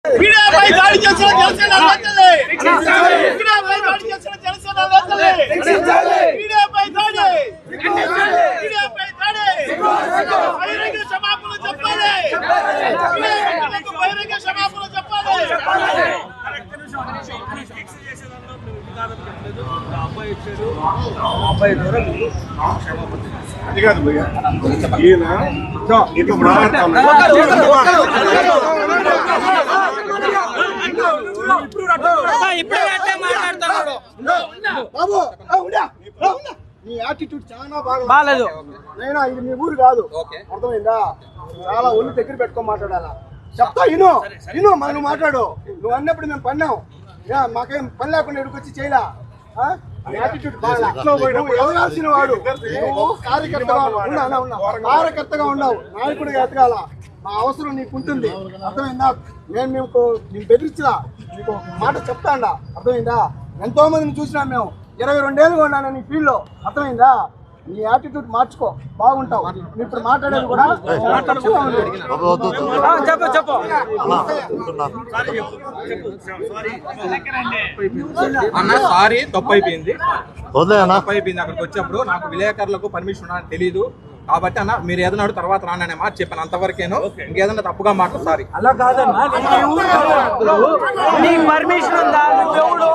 మీడియాపై దాడి చేసిన జనసేన నేతలే మీడియాపై దాడి చేసిన జనసేన నేతలే మీడియాపై దాడి బహిరంగ క్షమాపణ చెప్పాలి బహిరంగ క్షమాపణ చెప్పాలి అది కాదు భయ్యా ఈయన ఇట్లా నీ యాటిట్యూడ్ చాలా బాగాలేదు. నైనా ఇది మీ ఊరు కాదు, అర్థమైందా? చాలా ఒళ్ళు దగ్గర పెట్టుకొని మాట్లాడాలా. చెప్తా ఇను మనం మాట్లాడు. నువ్వు అన్నప్పుడు మేము పన్నాం, మాకేం పని లేకుండా ఇక్కడికి వచ్చి చేయలా. యాటిట్యూడ్ ఎదగాల్సిన వాడు నువ్వు కార్యకర్తగా ఉన్నావు, నాయకుడిగా ఎదగాల. మా అవసరం నీకు ఉంటుంది, అర్థమైందా? మేము బెదిరించలా, నీకు మాట చెప్తాండా, అర్థమైందా? ఎంతో మందిని చూసినాం మేము, 22 ఏళ్ళుగా ఉన్నాను నీ ఫీల్డ్ లో, అర్థమైందా? నీ యాటిట్యూడ్ మార్చుకో, బాగుంటావు. నువ్వు ఇప్పుడు మాట్లాడేది కూడా చెప్పు. అన్న సారీ, తప్పు అయిపోయింది. అక్కడికి వచ్చేప్పుడు నాకు విలేకరులకు పర్మిషన్ ఉండాలని తెలీదు కాబట్టి అన్న మీరు ఏదైనా తర్వాత రాననే మాట చెప్పాను, అంతవరకేను. ఇంకేదన్నా తప్పుగా మాట సారీ. అలా కాదన్నా, పర్మిషన్ ఉందా? నువ్వెవడు